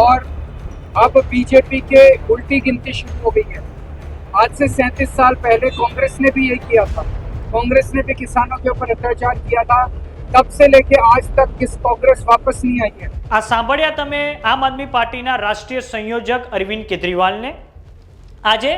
और अब बीजेपी के उल्टी गिनती शुरू हो गई है। आज से 37 साल पहले कांग्रेस ने भी यही किया था। कांग्रेस ने भी किसानों के ऊपर अत्याचार किया था। तब से लेके आज तक किस कांग्रेस वापस नहीं आई है। आ सांभळ्या तमे आम आदमी पार्टीना राष्ट्रीय संयोजक अरविंद केजरीवालने આજે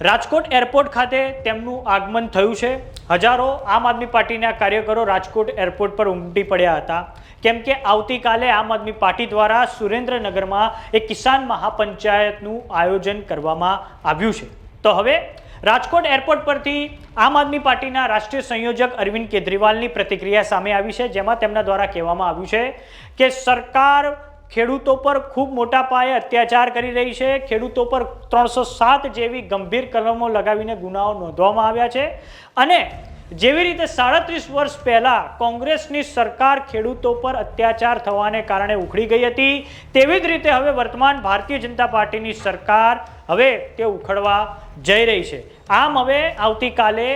રાજકોટ એરપોર્ટ ખાતે તેમનું આગમન થયું છે। હજારો આમ આદમી પાર્ટીના કાર્યકરો રાજકોટ એરપોર્ટ પર ઉમટી પડ્યા હતા, કેમ કે આવતીકાલે આમ આદમી પાર્ટી દ્વારા સુરેન્દ્રનગરમાં એક કિસાન મહાપંચાયતનું આયોજન કરવામાં આવ્યું છે। તો હવે રાજકોટ એરપોર્ટ પરથી આમ આદમી પાર્ટીના રાષ્ટ્રીય સંયોજક અરવિંદ કેજરીવાલની પ્રતિક્રિયા સામે આવી છે, જેમાં તેમના દ્વારા કહેવામાં આવ્યું છે કે સરકાર ખેડૂતો પર ખૂબ મોટા પાયે અત્યાચાર કરી રહી છે। ખેડૂતો પર 307 જેવી ગંભીર કલમો લગાવીને ગુનાઓ નોંધવામાં આવ્યા છે અને જેવી રીતે 37 વર્ષ પહેલા કોંગ્રેસની સરકાર ખેડૂતો પર અત્યાચાર થવાને કારણે ઉખડી ગઈ હતી, તેવી જ રીતે હવે વર્તમાન ભારતીય જનતા પાર્ટીની સરકાર હવે તે ઉખડવા જઈ રહી છે। આમ હવે આવતીકાલે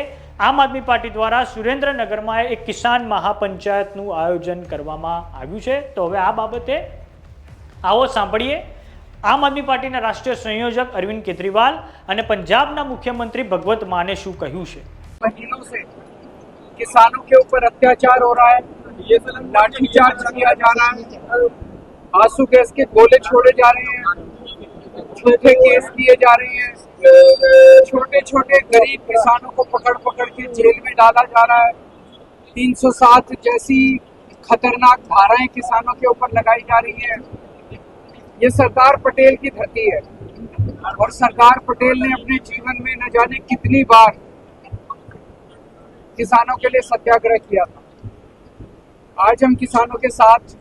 આમ આદમી પાર્ટી દ્વારા સુરેન્દ્રનગરમાં એક કિસાન મહાપંચાયતનું આયોજન કરવામાં આવ્યું છે। તો હવે આ બાબતે आओ सांभळीए आम आदमी पार्टी राष्ट्रीय संयोजक अरविंद केजरीवाल और पंजाब मुख्यमंत्री भगवत माने शू कह્યું છે। महीनों से किसानों के ऊपर अत्याचार हो रहा है, लाठीचार्ज किया जा रहा है, आंसू गैस के गोले छोड़े जा रहे हैं, झूठे केस किए जा रहे हैं, छोटे छोटे गरीब किसानों को पकड़ पकड़ के जेल में डाला जा रहा है। 307 जैसी खतरनाक धाराएं किसानों के ऊपर लगाई जा रही है। ये सरदार पटेल की धरती है और सरदार पटेल ने अपने जीवन में न जाने कितनी बार किसानों के लिए सत्याग्रह किया था। आज हम किसानों के साथ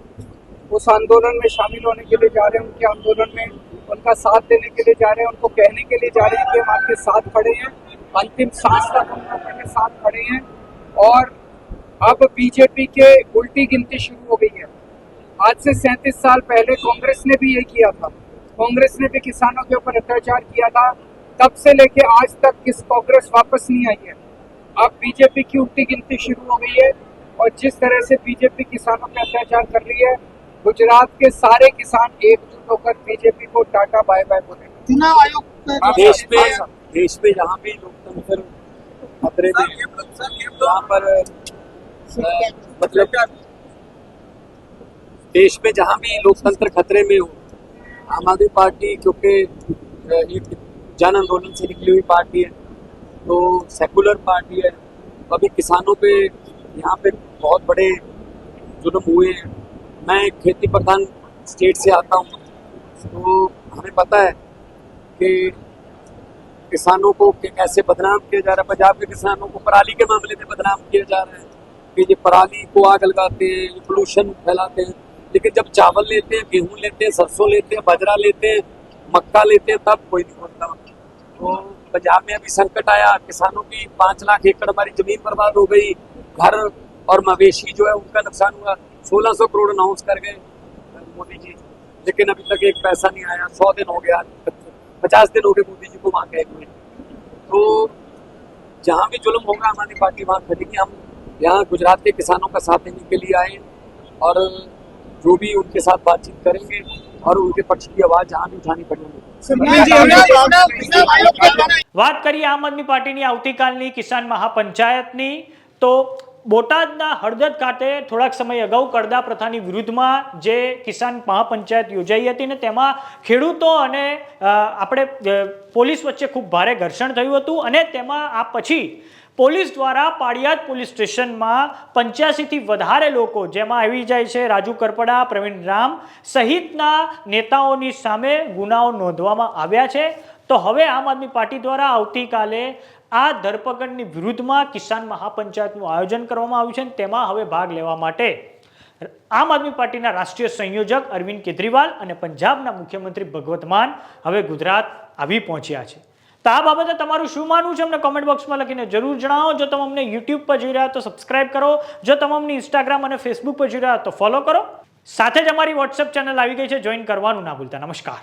उस आंदोलन में शामिल होने के लिए जा रहे हैं, उनके आंदोलन में उनका साथ देने के लिए जा रहे हैं, उनको कहने के लिए जा रहे हैं कि हम आपके साथ खड़े हैं, अंतिम सांस तक हम आपके साथ खड़े हैं। और अब बीजेपी के उल्टी गिनती शुरू हो गई है। आज से 37 साल पहले कांग्रेस ने भी यही किया था। कांग्रेस ने भी किसानों के ऊपर अत्याचार किया था। तब से लेके आज तक किस कांग्रेस वापस नहीं आई है। अब बीजेपी की उल्टी गिनती शुरू हो गई है और जिस तरह से बीजेपी किसानों पे अत्याचार कर रही है, गुजरात के सारे किसान एकजुट होकर बीजेपी को टाटा बाय बाय बोलेंगे। चुनाव आयोग देश में जहाँ भी लोकतंत्र खतरे में यहाँ पर मतलब देश में जहाँ भी लोकतंत्र खतरे में हो, आम आदमी पार्टी क्योंकि एक जन आंदोलन से निकली हुई पार्टी है, तो सेकुलर पार्टी है। अभी किसानों पे यहाँ पे बहुत बड़े जुल्म हुए हैं। मैं खेती प्रधान स्टेट से आता हूँ, तो हमें पता है कि किसानों को कैसे बदनाम किया जा रहा है। पंजाब के किसानों को पराली के मामले में बदनाम किया जा रहा है कि ये पराली को आग लगाते हैं, ये पोल्यूशन फैलाते हैं। लेकिन जब चावल लेते हैं, गेहूं लेते हैं, सरसों लेते हैं, बाजरा लेते हैं, मक्का लेते हैं, तब कोई नहीं बोलता। तो पंजाब में अभी संकट आया, किसानों की 5 लाख एकड़ हमारी जमीन बर्बाद हो गई, घर और मवेशी जो है उनका नुकसान हुआ। 1600 करोड़ अनाउंस कर गए मोदी जी, लेकिन अभी तक एक पैसा नहीं आया। 100 दिन हो गया, 50 दिन हो गए मोदी जी को वहाँ गए हुए। तो जहाँ भी जुल्म होगा हमारी पार्टी वहाँ खड़ेगी। हम यहाँ गुजरात के किसानों का साथ देने के लिए आए और जो भी उनके साथ बातचीत करेंगे और उनके पक्ष की आवाज जहाँ भी उठानी पड़ेगी। વાત કરીએ આમ આદમી પાર્ટીની આવતીકાલની કિસાન મહાપંચાયતની, તો બોટાદના હળદદ ખાતે થોડાક સમય અગાઉ કરદા પ્રથાની વિરુદ્ધમાં જે કિસાન મહાપંચાયત યોજાઈ હતી ને તેમાં ખેડૂતો અને આપણે પોલીસ વચ્ચે ખૂબ ભારે ઘર્ષણ થયું હતું અને તેમાં આ પછી પોલીસ દ્વારા પાળિયાદ પોલીસ સ્ટેશનમાં 85થી વધારે લોકો, જેમાં આવી જાય છે રાજુ કરપડા, પ્રવીણ રામ સહિતના નેતાઓની સામે ગુનાઓ નોંધવામાં આવ્યા છે। તો હવે આમ આદમી પાર્ટી દ્વારા આવતીકાલે આ ધરપકડની વિરુદ્ધમાં કિસાન મહાપંચાયતનું આયોજન કરવામાં આવ્યું છે અને તેમાં હવે ભાગ લેવા માટે આમ આદમી પાર્ટીના રાષ્ટ્રીય સંયોજક અરવિંદ કેજરીવાલ અને પંજાબના મુખ્યમંત્રી ભગવત માન હવે ગુજરાત આવી પહોંચ્યા છે। તો આ બાબતે તમારું શું માનવું છે અમને કમેન્ટ બોક્સમાં લખીને જરૂર જણાવો। જો તમે અમને યુટ્યુબ પર જોઈ રહ્યા તો સબસ્ક્રાઇબ કરો, જો તમે અમને ઇન્સ્ટાગ્રામ અને ફેસબુક પર જોઈ રહ્યા તો ફોલો કરો। સાથે જ અમારી વોટ્સએપ ચેનલ આવી ગઈ છે, જોઈન કરવાનું ના ભૂલતા। નમસ્કાર।